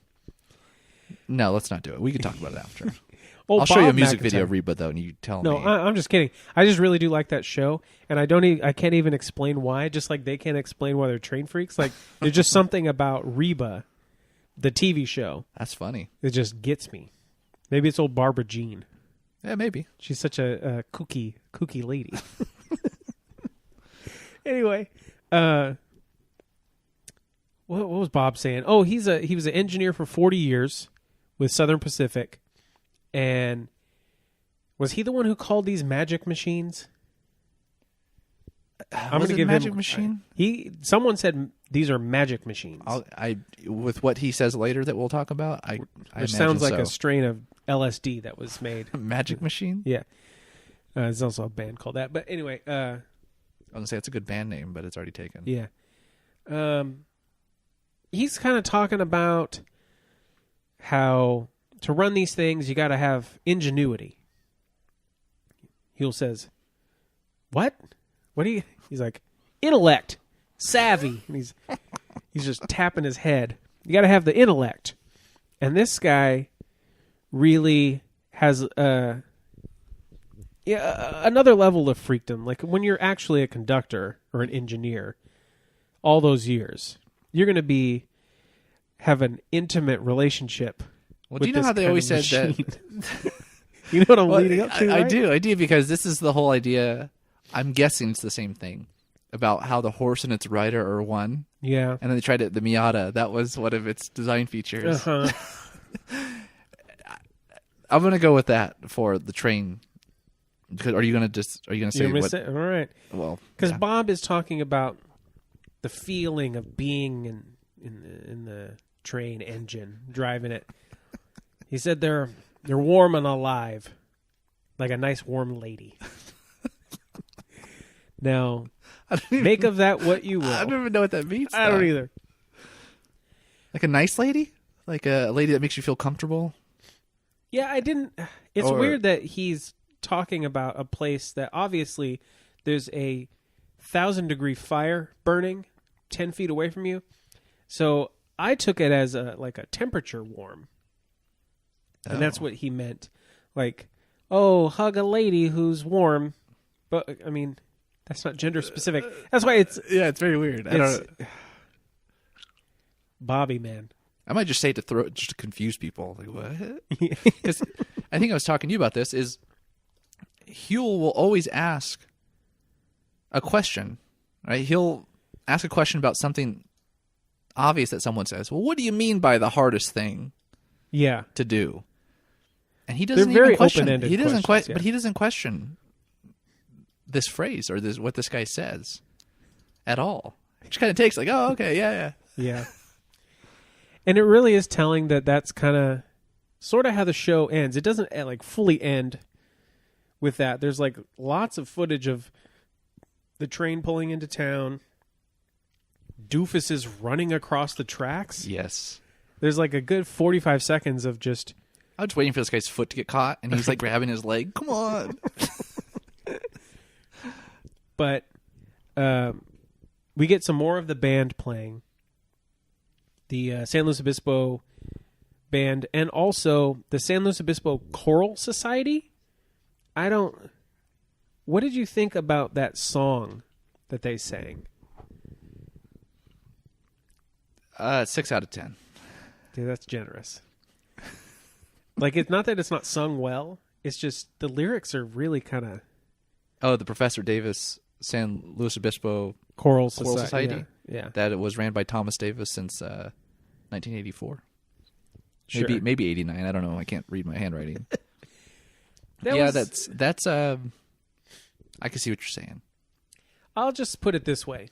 No, let's not do it. We can talk about it after. Old I'll show you a Bob music McIntyre. video of Reba though, and you tell No, me. I'm just kidding. I just really do like that show, and I can't even explain why. Just like they can't explain why they're train freaks. Like there's just something about Reba, the TV show, That's funny. that just gets me. Maybe it's old Barbara Jean. Yeah, maybe. She's such a kooky lady. Anyway, what was Bob saying? Oh, he was an engineer for 40 years with Southern Pacific, and was he the one who called these magic machines? I'm Was going to it give Magic him Machine. Someone said these are magic machines, With what he says later that we'll talk about, I which imagine sounds like so. a strain of LSD that was made. Magic Machine. Yeah, there's also a band called that. But anyway, I was gonna say it's a good band name, but it's already taken. yeah. He's kind of talking about how to run these things, you got to have ingenuity. Huell says, "What? What do you?" He's like, "Intellect, savvy." And he's just tapping his head. You got to have the intellect. And this guy really has another level of freakdom. Like when you're actually a conductor or an engineer, all those years, you're going to have an intimate relationship. Well, with do you know this how they kind always of said machine. that? You know what I'm Well, leading up to? I right? do, because this is the whole idea. I'm guessing it's the same thing about how the horse and its rider are one. Yeah. And then they tried it. The Miata, that was one of its design features. Uh-huh. I'm gonna go with that for the train. Are you gonna say what? All right. Well, Because yeah. Bob is talking about the feeling of being in the train engine, driving it. He said they're warm and alive, like a nice warm lady. Now, make of that what you will. I don't even know what that means. I don't either. Like a nice lady, like a lady that makes you feel comfortable. Yeah, I didn't. It's Or- weird that he's talking about a place that obviously there's a 1,000-degree fire burning 10 feet away from you. So I took it as like a temperature warm. And that's what he meant. Like, oh, hug a lady who's warm. But, I mean, that's not gender specific. That's why it's it's very weird. I don't. Bobby, man. I might just say it just to confuse people. Like what? Because I think I was talking to you about this. Is Huell will always ask a question, right? He'll ask a question about something obvious that someone says. Well, what do you mean by the hardest thing Yeah. to do? And he doesn't They're very even question. open-ended He doesn't questions, but yeah. he doesn't question this phrase or what this guy says at all. He just kind of takes like, oh, okay, yeah. Yeah. And it really is telling that that's kind of sort of how the show ends. It doesn't like fully end with that. There's like lots of footage of the train pulling into town. Doofus is running across the tracks. Yes. There's like a good 45 seconds of just I was just waiting for this guy's foot to get caught, and he's like grabbing his leg. Come on. but we we get some more of the band playing. The San Luis Obispo band, and also the San Luis Obispo Choral Society. What did you think about that song that they sang? 6 out of 10. Dude, that's generous. Like, it's not that it's not sung well. It's just the lyrics are really kind of... Oh, the Professor Davis San Luis Obispo Choral Choral Society? Yeah. That it was ran by Thomas Davis since 1984. Sure. Maybe 89. I don't know. I can't read my handwriting. That that's I can see what you're saying. I'll just put it this way.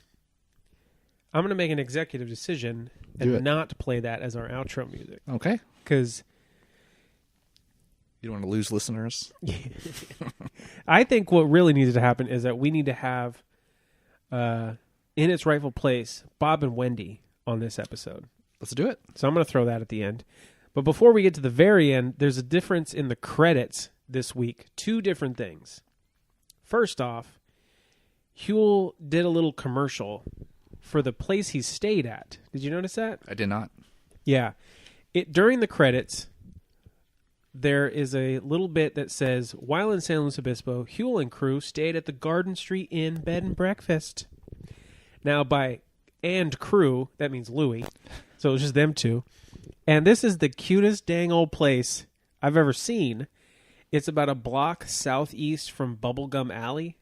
I'm going to make an executive decision and not play that as our outro music. Okay. Because you don't want to lose listeners. I think what really needs to happen is that we need to have, in its rightful place, Bob and Wendy on this episode. Let's do it. So I'm going to throw that at the end. But before we get to the very end, there's a difference in the credits this week. 2 different things. First off, Huell did a little commercial for the place he stayed at. Did you notice that? I did not. Yeah. During the credits, there is a little bit that says, while in San Luis Obispo, Huell and crew stayed at the Garden Street Inn Bed and Breakfast. Now, by and crew, that means Louie. So it was just them two. And this is the cutest dang old place I've ever seen. It's about a block southeast from Bubblegum Alley,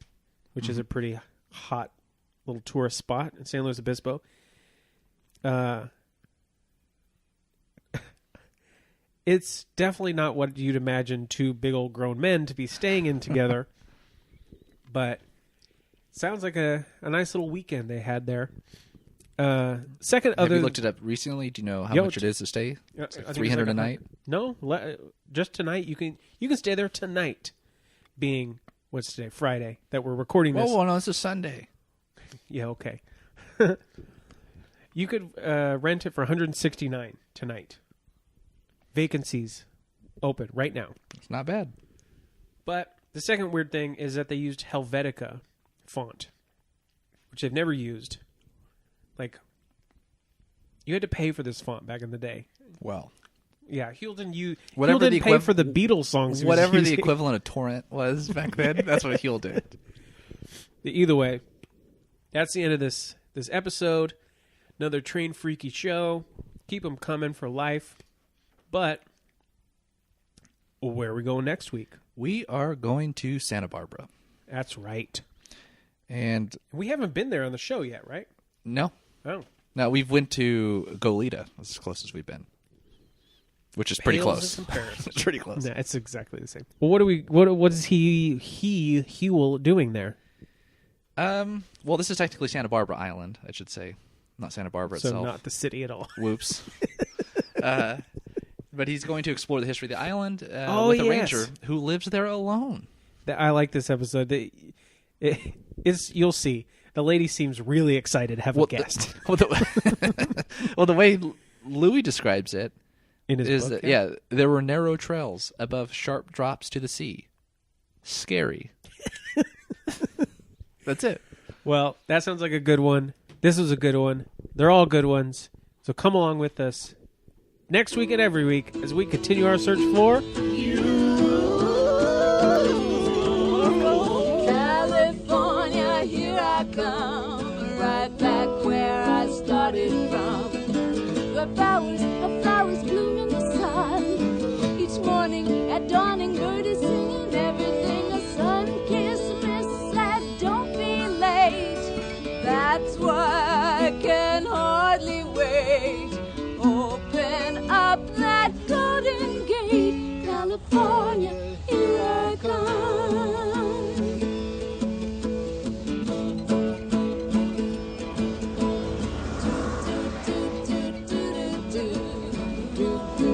which is a pretty hot little tourist spot in San Luis Obispo. It's definitely not what you'd imagine 2 big old grown men to be staying in together. But sounds like a nice little weekend they had there. Have you looked it up recently? Do you know how much it is to stay? It's like $300 a night? No, just tonight. You can stay there tonight, being, what's today? Friday, that we're recording this. Oh, no, it's a Sunday. Yeah, okay. You could rent it for $169 tonight. Vacancies open right now. It's not bad. But the second weird thing is that they used Helvetica font, which they've never used. Like, you had to pay for this font back in the day. Well, yeah, Huell didn't whatever didn't pay for the Beatles songs. Whatever the equivalent of torrent was back then, that's what Huell did. Either way, that's the end of this episode. Another train freaky show. Keep them coming for life. But where are we going next week? We are going to Santa Barbara. That's right. And we haven't been there on the show yet, right? No. Oh. No, we've went to Goleta. That's as close as we've been. Which is pretty close. It's pretty close. Yeah, it's exactly the same. Well, what is Huell doing there? Well, this is technically Santa Barbara Island, I should say. Not Santa Barbara itself. So not the city at all. Whoops. But he's going to explore the history of the island with a ranger who lives there alone. I like this episode. You'll see. The lady seems really excited to have a guest. The way Louis describes it in his book, that there were narrow trails above sharp drops to the sea. Scary. That's it. Well, that sounds like a good one. This was a good one. They're all good ones. So come along with us next week and every week as we continue our search for California. Here I come, right back where I started from. The flowers bloom in the sun. Each morning at dawning, bird is singing everything. A sun-kissed miss said, "Don't be late." That's why I can hardly wait. Open up that golden gate, California, here I come. Do, do, do, do, do, do, do, do.